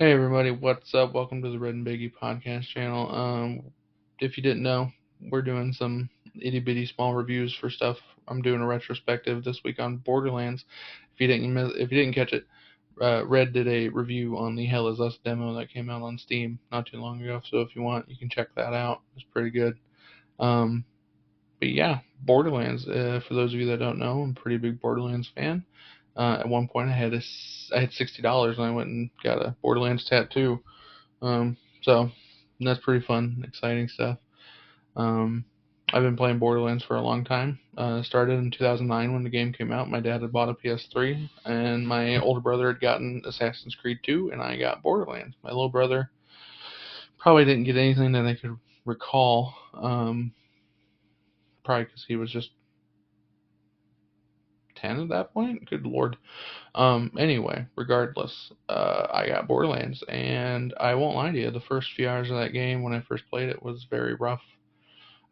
Hey everybody, what's up? Welcome to the Red and Biggie podcast channel. If you didn't know, we're doing some itty bitty small reviews for stuff. I'm doing a retrospective this week on Borderlands. If you didn't catch it, Red did a review on the Hell Is Us demo that came out on Steam not too long ago. So if you want, you can check that out. It's pretty good. Um, but yeah, Borderlands. For those of you that don't know, I'm a pretty big Borderlands fan. At one point, I had $60 and I went and got a Borderlands tattoo. So that's pretty fun, exciting stuff. Um, I've been playing Borderlands for a long time. Started in 2009 when the game came out. My dad had bought a PS3, and my older brother had gotten Assassin's Creed 2, and I got Borderlands. My little brother probably didn't get anything that I could recall, probably because he was just 10 at that point. Good lord. Anyway, regardless, I got Borderlands, and I won't lie to you, the first few hours of that game when I first played it was very rough.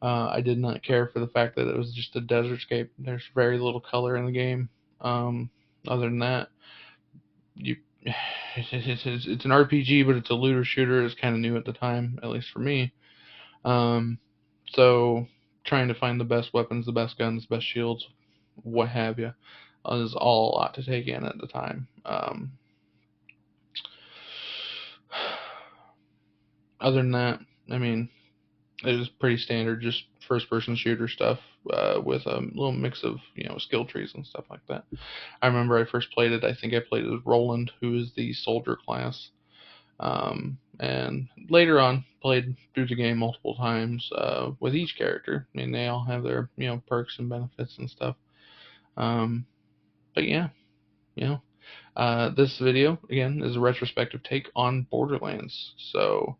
I did not care for the fact that it was just a desertscape. There's very little color in the game. Um, Other than that, you it's an RPG, but it's a looter shooter. It's kind of new at the time, at least for me. Um, so trying to find the best weapons, the best guns, the best shields, what have you, is all a lot to take in at the time. Other than that, I mean, it was pretty standard, just first-person shooter stuff with a little mix of skill trees and stuff like that. I remember I first played it. I think I played it as Roland, who is the soldier class, and later on played through the game multiple times with each character. I mean, they all have their perks and benefits and stuff. Um, but yeah, you know, this video again is a retrospective take on Borderlands. So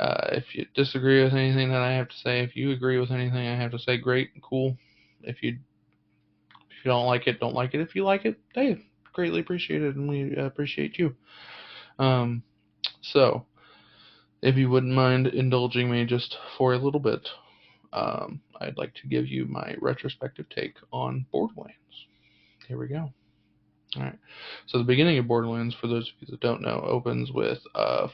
if you disagree with anything that I have to say, if you agree with anything I have to say, great, cool. If you don't like it, don't like it. If you like it, hey, greatly appreciated, and we appreciate you. Um, so, if you wouldn't mind indulging me just for a little bit, I'd like to give you my retrospective take on Borderlands. Here we go. All right. So the beginning of Borderlands, for those of you that don't know, opens with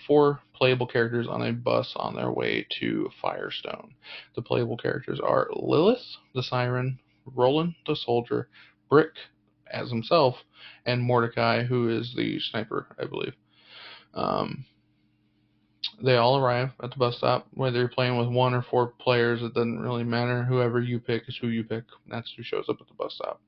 four playable characters on a bus on their way to Firestone. The playable characters are Lilith, the Siren, Roland, the Soldier, Brick, as himself, and Mordecai, who is the sniper, I believe. Um, they all arrive at the bus stop. Whether you're playing with one or four players, it doesn't really matter. Whoever you pick is who you pick. That's who shows up at the bus stop.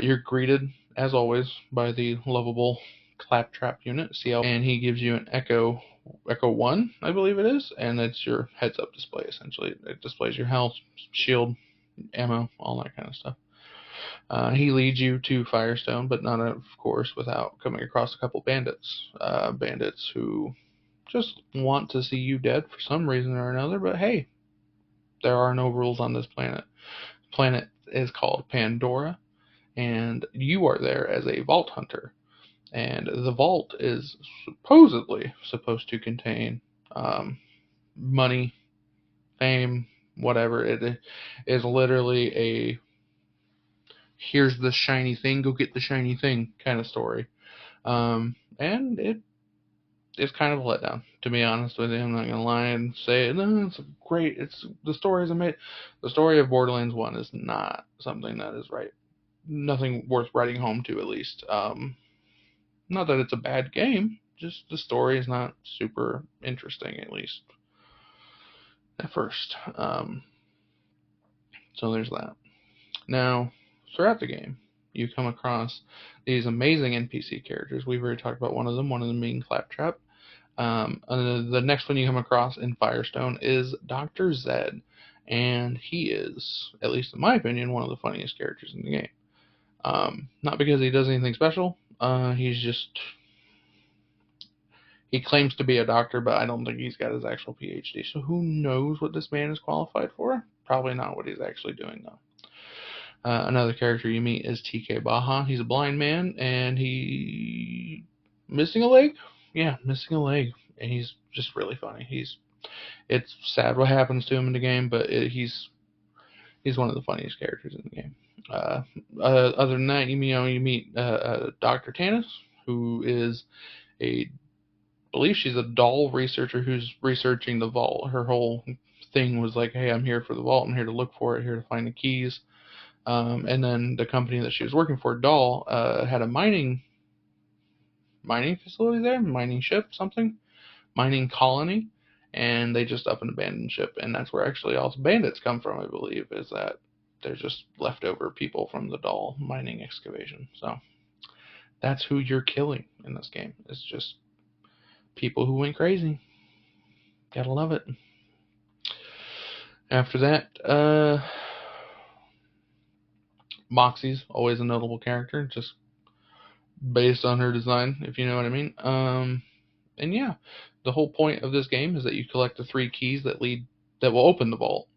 You're greeted, as always, by the lovable Claptrap unit, CL, and he gives you an Echo 1, I believe it is, and it's your heads-up display, essentially. It displays your health, shield, ammo, all that kind of stuff. He leads you to Firestone, but not, of course, without coming across a couple bandits. Bandits who just want to see you dead for some reason or another, but hey, there are no rules on this planet. The planet is called Pandora, and you are there as a vault hunter. And the vault is supposedly supposed to contain money, fame, whatever. It is literally a here's the shiny thing, go get the shiny thing kind of story. And it is kind of a letdown, to be honest with you. I'm not gonna lie and say no, it's great. It's the story is amazing. The story of Borderlands 1 is not something that is right. Nothing worth writing home to, at least. Not that it's a bad game, just the story is not super interesting, at least at first. So there's that. Now, throughout the game, you come across these amazing NPC characters. We've already talked about one of them being Claptrap. The next one you come across in Firestone is Dr. Zed, and he is, at least in my opinion, one of the funniest characters in the game. Not because he does anything special, he claims to be a doctor, but I don't think he's got his actual PhD. So who knows what this man is qualified for? Probably not what he's actually doing, though. Another character you meet is TK Baha. He's a blind man, and he missing a leg. Yeah, missing a leg, and he's just really funny. It's sad what happens to him in the game, but he's one of the funniest characters in the game. Other than that, you meet Dr. Tanis, who is a believe she's a doll researcher who's researching the vault. Her whole thing was like, hey, I'm here for the vault. I'm here to look for it, here to find the keys. And then the company that she was working for, Doll, had a mining facility there, mining ship, something, mining colony, and they just up and abandoned ship, and that's where actually all the bandits come from, I believe, is that they're just leftover people from the Doll mining excavation. So that's who you're killing in this game. It's just people who went crazy. Gotta love it. After that, Moxie's always a notable character, just based on her design, if you know what I mean. And yeah, the whole point of this game is that you collect the 3 keys that will open the vault.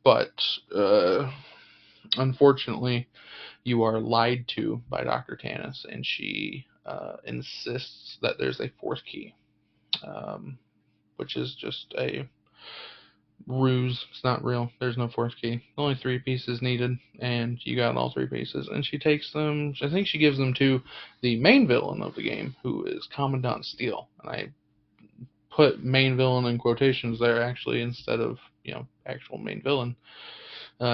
But unfortunately, you are lied to by Dr. Tannis, and she insists that there's a 4th key, which is just a ruse. It's not real. There's no 4th key. Only 3 pieces needed, and you got all 3 pieces. And she takes them. I think she gives them to the main villain of the game, who is Commandant Steele. And I put main villain in quotations there, actually, instead of actual main villain,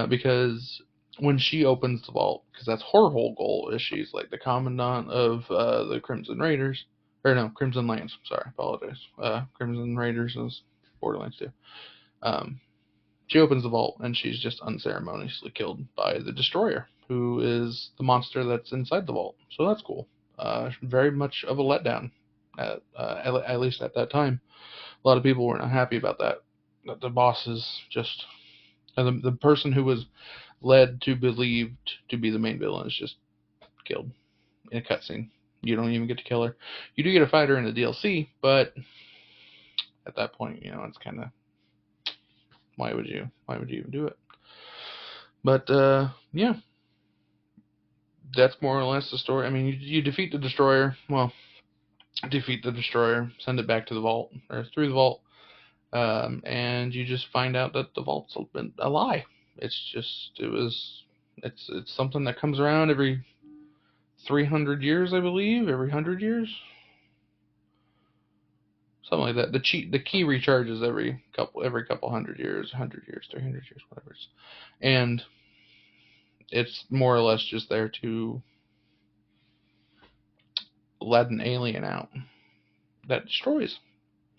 because when she opens the vault, because that's her whole goal, is she's like the commandant of the Crimson Raiders, or no, Crimson Lands. Sorry, apologize. Crimson Raiders is Borderlands 2. She opens the vault, and she's just unceremoniously killed by the Destroyer, who is the monster that's inside the vault. So that's cool. Very much of a letdown, at least at that time. A lot of people were not happy about that. That the boss is just the person who was led to believed to be the main villain is just killed in a cutscene. You don't even get to kill her. You do get to fight her in the DLC, but at that point, it's kind of, why would you even do it? But yeah, that's more or less the story. I mean, you defeat the Destroyer. Well, defeat the Destroyer, send it back to the vault, or through the vault, and you just find out that the vault's been a lie. It's something that comes around every 300 years, I believe, every 100 years, something like that. The key recharges every couple 100 years, 100 years, 300 years, whatever it is, and it's more or less just there to let an alien out that destroys.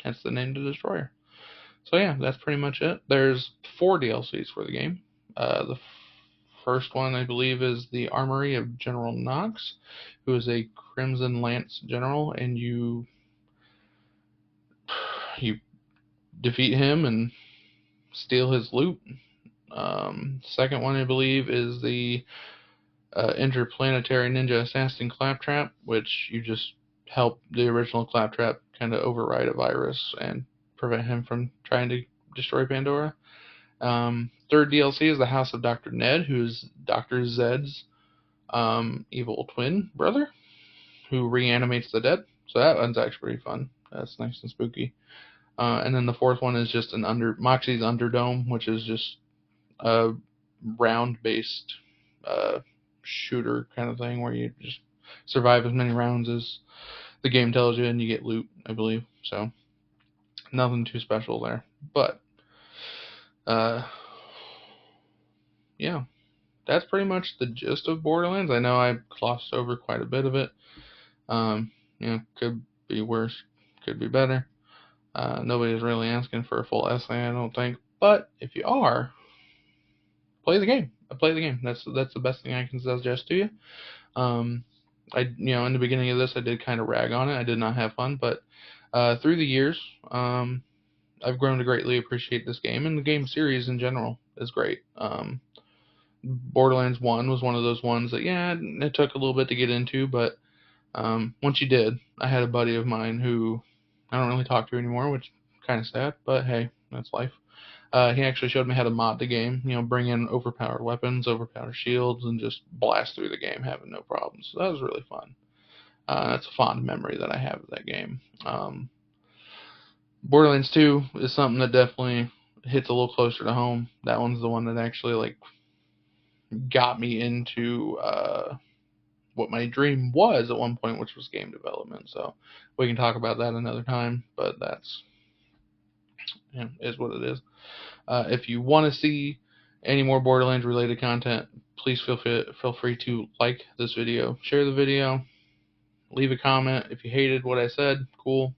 Hence the name, the Destroyer. So yeah, that's pretty much it. There's 4 DLCs for the game. The first one, I believe, is the Armory of General Knox, who is a Crimson Lance general, and you defeat him and steal his loot. Second one, I believe, is the Interplanetary Ninja Assassin Claptrap, which you just help the original Claptrap kind of override a virus and prevent him from trying to destroy Pandora. Third DLC is the House of Dr. Ned, who's Dr. Zed's evil twin brother, who reanimates the dead. So that one's actually pretty fun. That's nice and spooky. And then the 4th one is just Moxie's Underdome, which is just a round-based shooter kind of thing, where you just survive as many rounds as the game tells you, and you get loot, I believe. So nothing too special there. But yeah, that's pretty much the gist of Borderlands. I know I glossed over quite a bit of it. Could be worse, could be better. Nobody's really asking for a full essay, I don't think. But if you are, play the game. Play the game. That's the best thing I can suggest to you. In the beginning of this, I did kind of rag on it. I did not have fun, but through the years, I've grown to greatly appreciate this game, and the game series in general is great. Borderlands 1 was one of those ones that, it took a little bit to get into, but once you did, I had a buddy of mine who I don't really talk to anymore, which is kind of sad, but hey, that's life. He actually showed me how to mod the game, bring in overpowered weapons, overpowered shields, and just blast through the game having no problems. So that was really fun. That's a fond memory that I have of that game. Borderlands 2 is something that definitely hits a little closer to home. That one's the one that actually got me into what my dream was at one point, which was game development. So we can talk about that another time, but that's, is what it is. If you want to see any more Borderlands related content, please feel free to like this video, share the video, leave a comment. If you hated what I said, cool,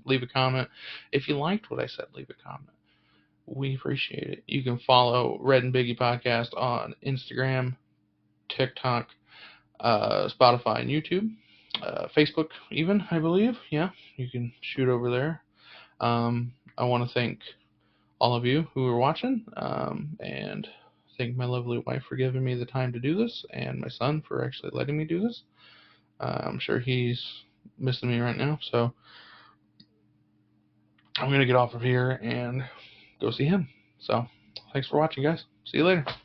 leave a comment. If you liked what I said, leave a comment. We appreciate it. You can follow Red and Biggie Podcast on Instagram, TikTok, Spotify, and YouTube. Facebook, even, I believe. Yeah, you can shoot over there. I want to thank all of you who are watching, and thank my lovely wife for giving me the time to do this, and my son for actually letting me do this. I'm sure he's missing me right now, so I'm going to get off of here and go see him. So, thanks for watching, guys. See you later.